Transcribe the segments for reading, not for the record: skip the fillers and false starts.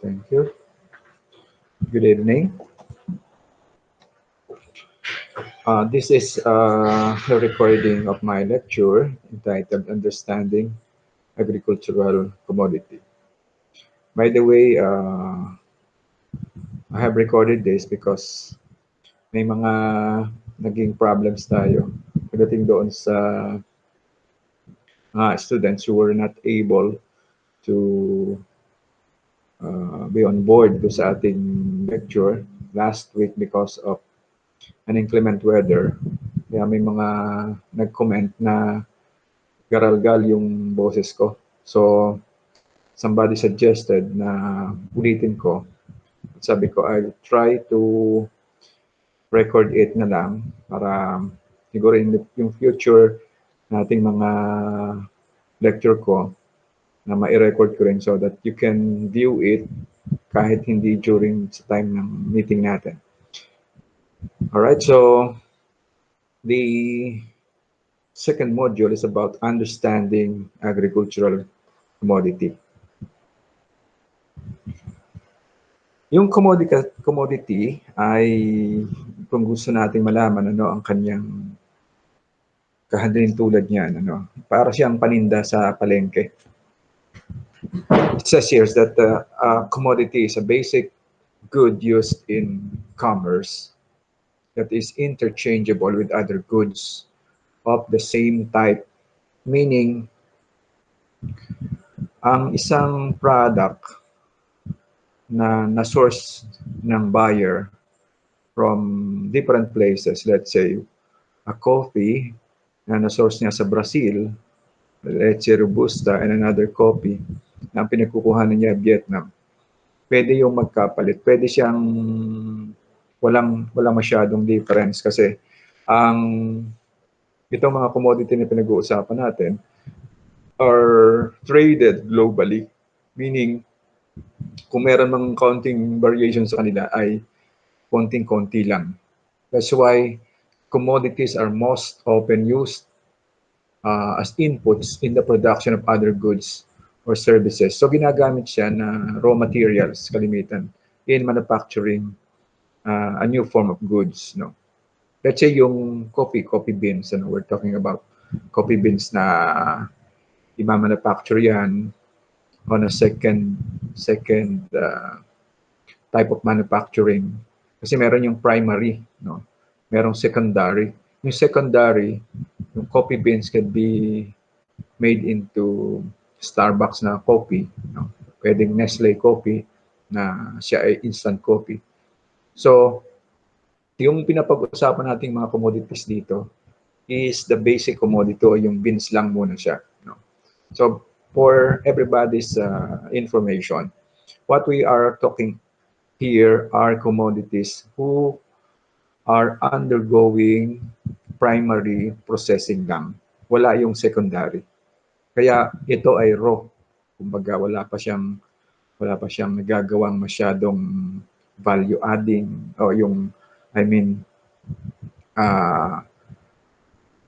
Thank you. Good evening. This is a recording of my lecture entitled Understanding Agricultural Commodity. By the way, I have recorded this because may mga naging problems tayo pagdating doon sa students who were not able to be on board do sa ating lecture last week because of an inclement weather. Kaya may mga nag-comment na garalgal yung boses ko. So, somebody suggested na ulitin ko. Sabi ko, I'll try to record it na lang para siguro yung future nating mga lecture ko na ma-record ko rin so that you can view it kahit hindi during sa time ng meeting natin. Alright, so the second module is about understanding agricultural commodity. Yung commodity ay kung gusto nating malaman ano ang kanyang kahadrin tulad niyan, ano, para siyang paninda sa palengke. It says here that commodity is a basic good used in commerce that is interchangeable with other goods of the same type, meaning ang isang product na source ng buyer from different places, let's say a coffee na source niya sa Brazil, let's say Robusta, and another coffee na pinagkukuhanan niya Vietnam. Pwede yung magkapalit, pwede siyang walang masyadong difference kasi ang itong mga commodity na pinag-uusapan natin are traded globally, meaning kung meron mang counting variation sa kanila ay konting-konti lang. That's why commodities are most often used as inputs in the production of other goods or services. So ginagamit siya na raw materials kalimitan in manufacturing a new form of goods. No? Let's say yung coffee beans. Ano, we're talking about coffee beans na i-manufacture yan on a second type of manufacturing. Kasi meron yung primary, no? Merong secondary. Yung secondary, yung coffee beans can be made into Starbucks na coffee, no? Pwedeng Nestle coffee na siya ay instant coffee. So, yung pinapag-usapan nating mga commodities dito is the basic commodity o yung beans lang muna siya, no? So, for everybody's information, what we are talking here are commodities who are undergoing primary processing lang. Wala yung secondary. Kaya ito ay raw. Kumbaga wala pa siyang nagagawang masyadong value adding o yung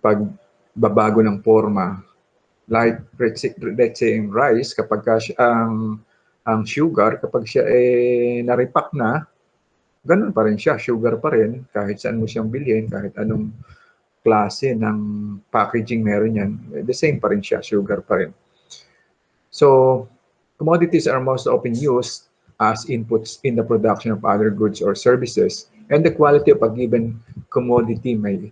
pagbabago ng forma. Like let's say in rice, kapag ang sugar, kapag siya na-repack na, ganun pa rin siya, sugar pa rin, kahit saan mo siyang bilhin, kahit anong klase ng packaging meron yan, the same pa rin siya, sugar pa rin. So, commodities are most often used as inputs in the production of other goods or services, and the quality of a given commodity may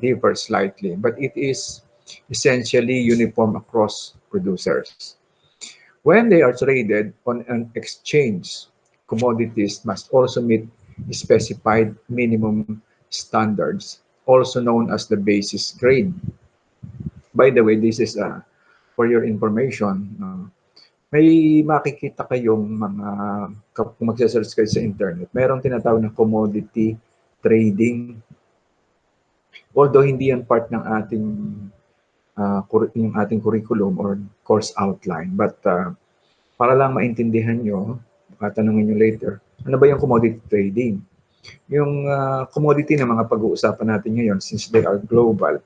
differ slightly, but it is essentially uniform across producers. When they are traded on an exchange, commodities must also meet specified minimum standards, also known as the basis grade. By the way, this is for your information. May makikita kayong mga, kung magsasearch kayo sa internet, mayroong tinatawag na commodity trading. Although hindi yan part ng ating curriculum or course outline, but para lang maintindihan nyo, tanungin nyo later, ano ba yung commodity trading? Yung commodity na mga pag-uusapan natin ngayon, since they are global,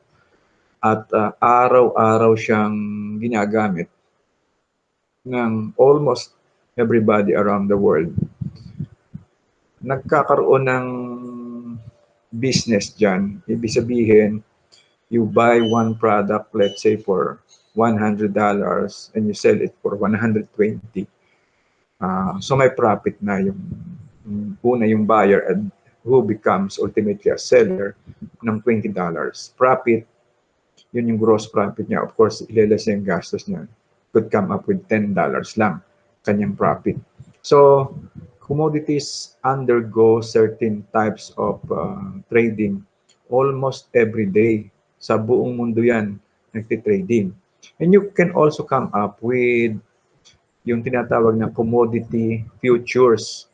at araw-araw siyang ginagamit ng almost everybody around the world. Nagkakaroon ng business dyan. Ibig sabihin, you buy one product, let's say for $100 and you sell it for 120. So may profit na yung una yung buyer and who becomes ultimately a seller ng $20. Profit, yun yung gross profit niya. Of course, ilelas yung gastos niya. Could come up with $10 lang kanyang profit. So, commodities undergo certain types of trading almost every day. Sa buong mundo yan, nagtitrading. And you can also come up with yung tinatawag na commodity futures.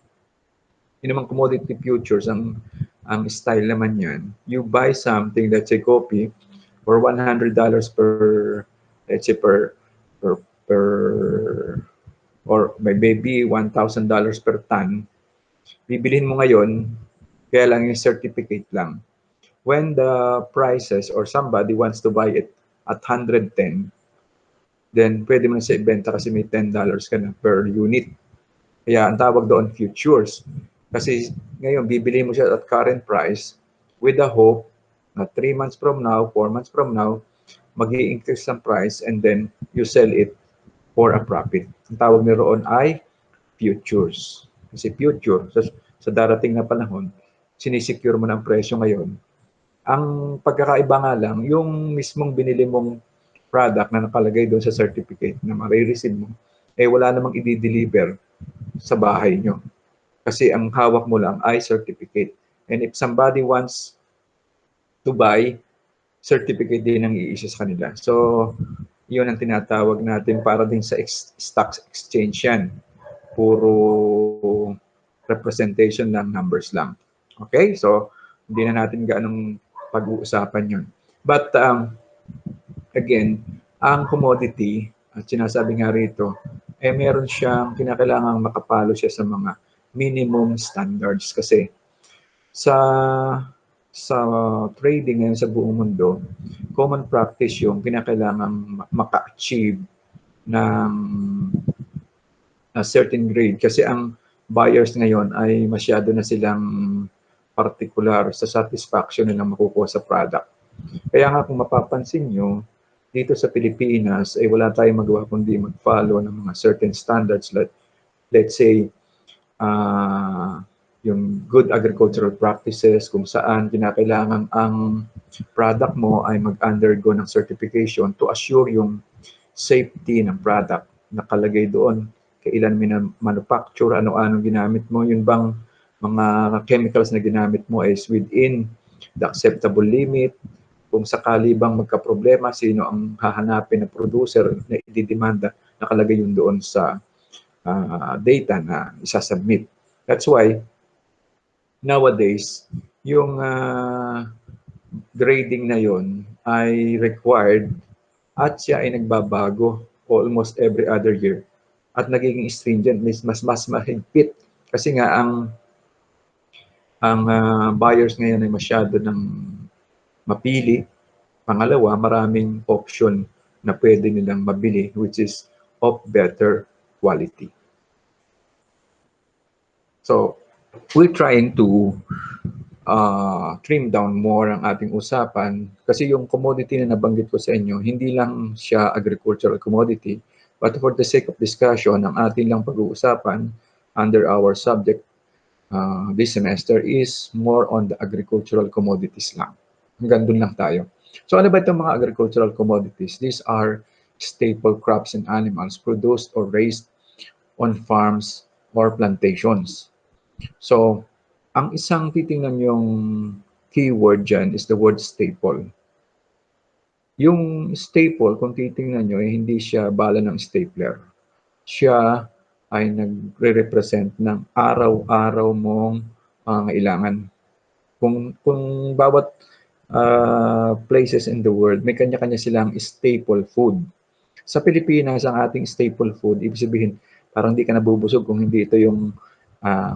Yun naman commodity futures, ang style naman yan, you buy something, let's say coffee, for $100 per, let's say per or maybe $1,000 per ton, bibilhin mo ngayon, kaya lang yung certificate lang. When the prices or somebody wants to buy it at 110, then pwede mo na siya ibenta kasi may $10 ka na per unit. Kaya ang tawag doon futures. Kasi ngayon, bibili mo siya at current price with the hope na 3 months from now, 4 months from now, mag-i-increase ang price and then you sell it for a profit. Ang tawag niroon ay futures. Kasi future, sa darating na panahon, sinisecure mo ng presyo ngayon. Ang pagkakaiba nga lang, yung mismong binili mong product na nakalagay doon sa certificate na marireceive mo, eh wala namang i-deliver sa bahay nyo. Kasi ang hawak mo lang ay certificate. And if somebody wants to buy, certificate din ang i-issue sa kanila. So, yun ang tinatawag natin para din sa stock exchange yan. Puro representation ng numbers lang. Okay? So, hindi na natin gaanong pag-uusapan yun. But, again, ang commodity, at sinasabi nga rito, eh meron siyang kinakailangang makapalo siya sa mga minimum standards kasi sa trading ngayon sa buong mundo, common practice yung kinakailangang maka-achieve ng a certain grade kasi ang buyers ngayon ay masyado na silang particular sa satisfaction nilang makukuha sa product. Kaya nga kung mapapansin nyo, dito sa Pilipinas ay wala tayong magawa kundi mag-follow ng mga certain standards like, let's say, yung good agricultural practices kung saan kinakailangan ang product mo ay mag-undergo ng certification to assure yung safety ng product. Nakalagay doon kailan manufacture, ano-ano ginamit mo, yun bang mga chemicals na ginamit mo is within the acceptable limit. Kung sakali bang magka-problema, sino ang hahanapin na producer na ididemanda, nakalagay yun doon sa data na isasubmit. That's why, nowadays, yung grading na yon ay required at siya ay nagbabago almost every other year. At nagiging stringent, mas mahigpit. Kasi nga, ang buyers ngayon ay masyado ng mapili. Pangalawa, maraming option na pwede nilang mabili which is of better quality. So, we're trying to trim down more ang ating usapan kasi yung commodity na nabanggit ko sa inyo, hindi lang siya agricultural commodity, but for the sake of discussion, ang ating lang pag-uusapan under our subject this semester is more on the agricultural commodities lang. Hanggang dun lang tayo. So ano ba itong mga agricultural commodities? These are staple crops and animals produced or raised on farms or plantations. So, ang isang titingnan yung keyword dyan is the word staple. Yung staple, kung titingnan nyo, hindi siya bala ng stapler. Siya ay nagre-represent ng araw-araw mong pangangailangan. Kung bawat places in the world, may kanya-kanya silang staple food. Sa Pilipinas, ang ating staple food, ibig sabihin, parang hindi ka nabubusog kung hindi ito yung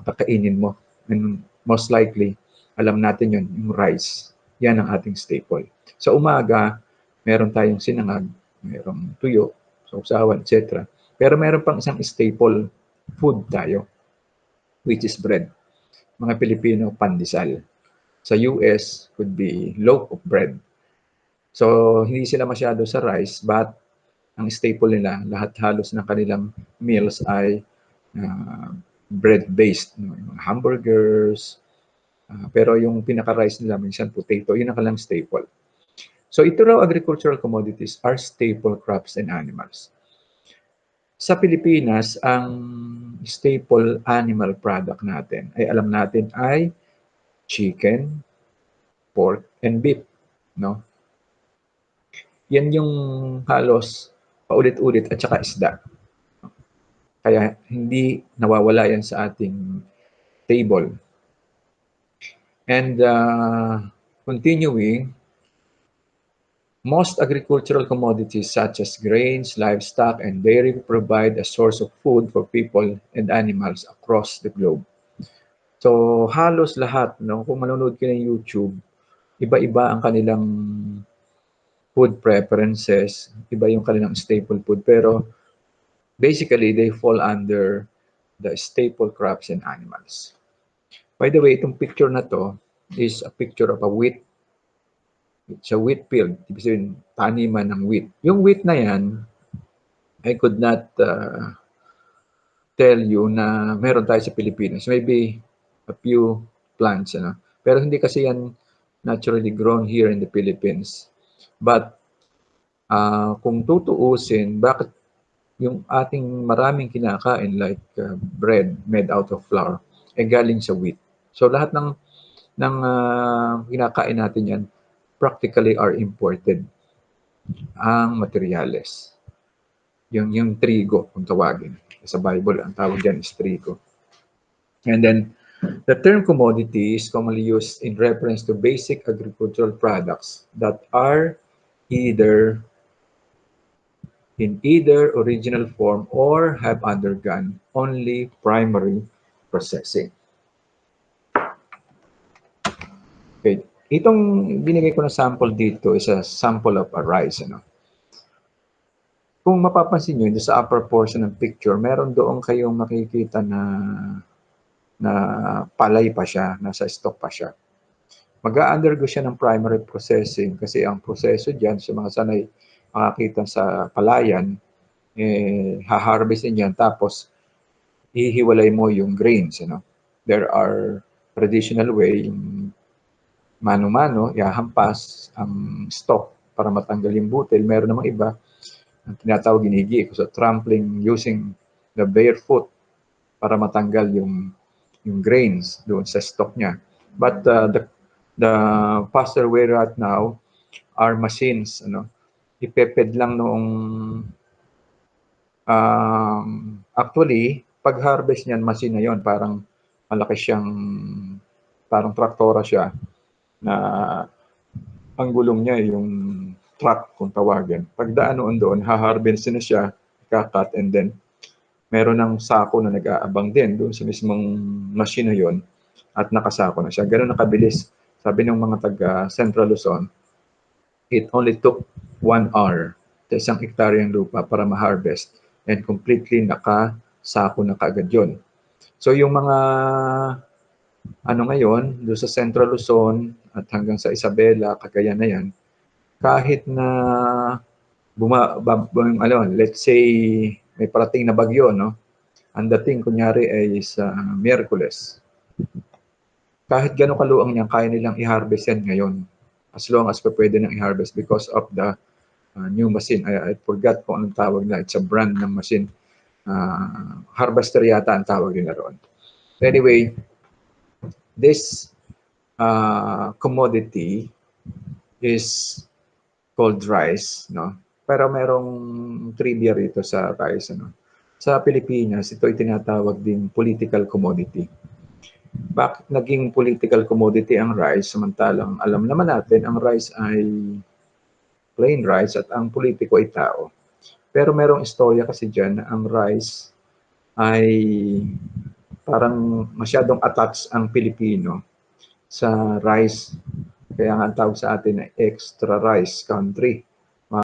kakainin mo. And most likely, alam natin yun, yung rice. Yan ang ating staple. Sa umaga, meron tayong sinangag, merong tuyo, sausawan, etc. Pero meron pang isang staple food tayo, which is bread. Mga Pilipino, pandesal. Sa US, could be loaf of bread. So, hindi sila masyado sa rice, but ang staple nila, lahat halos ng kanilang meals ay bread-based. No? Yung hamburgers, pero yung pinaka-rice nila, minsan potato, yun ang kanilang staple. So, ito raw agricultural commodities are staple crops and animals. Sa Pilipinas, ang staple animal product natin ay alam natin ay chicken, pork, and beef. No? Yan yung halos paulit-ulit at saka isda. Kaya hindi nawawala yan sa ating table. And continuing, most agricultural commodities such as grains, livestock, and dairy provide a source of food for people and animals across the globe. So halos lahat, no, kung manonood ka ng YouTube, iba-iba ang kanilang food preferences, iba yung kanilang staple food, pero basically they fall under the staple crops and animals. By the way, itong picture na to is a picture of a wheat. It's a wheat field, ibig sabihin, taniman ng wheat. Yung wheat na yan, I could not tell you na meron tayo sa Pilipinas. Maybe a few plants, ano? Pero hindi kasi yan naturally grown here in the Philippines. But kung tutuusin, bakit yung ating maraming kinakain like bread made out of flour, galing sa wheat. So lahat ng kinakain natin yan, practically are imported ang materyales. Yung trigo, kung tawagin. Sa Bible, ang tawag dyan is trigo. And then, the term commodity is commonly used in reference to basic agricultural products that are either in either original form or have undergone only primary processing. Okay. Itong binigay ko na sample dito is a sample of a rice. Ano? Kung mapapansin nyo, sa upper portion ng picture, meron doon kayong makikita na palay pa siya, nasa stock pa siya. Mag-undergo siya ng primary processing kasi ang proseso dyan, sa mga sanay makakita sa palayan, ha-harvestin yan, tapos hihiwalay mo yung grains. Ano? There are traditional way, mano-mano, ihahampas ang stalk para matanggal yung butil. Meron namang iba, ang tinatawag ginigi, so trampling using the bare foot para matanggal yung grains doon sa stalk niya. But the faster way right now are machines. Ano? Ipeped lang noong actually, pag-harvest niyan, machine na yon, parang malaki siyang, parang traktora siya, na ang gulong niya yung truck kung tawagin. Pagdaan noon doon, ha-harvest na siya, kakat, and then meron ng sako na nag-aabang din doon sa mismong machine na yon at nakasako na siya. Ganun nakabilis. Sabi ng mga taga Central Luzon, it only took 1 hour sa isang hektaryang lupa para ma-harvest and completely nakasako na kaagad yun. So yung mga ngayon, doon sa Central Luzon at hanggang sa Isabela, Cagayan na yan, kahit na let's say may parating na bagyo, no? Ang dating kunyari ay sa Miyerkules. Kahit gano'ng kaluang niyan, kaya nilang i-harvest yan ngayon. As long as pwede nang i-harvest because of the new machine. I forgot kung anong tawag na. It's a brand ng machine. Harvester yata ang tawag nila roon. Anyway, this commodity is called rice, no? Pero merong trivia rito sa rice, ano? Sa Pilipinas, ito ay tinatawag din political commodity. Bakit naging political commodity ang rice? Samantalang alam naman natin, ang rice ay plain rice at ang politiko ay tao. Pero merong istorya kasi dyan na ang rice ay parang masyadong attached ang Pilipino sa rice. Kaya nga ang tawag sa atin ay extra rice country.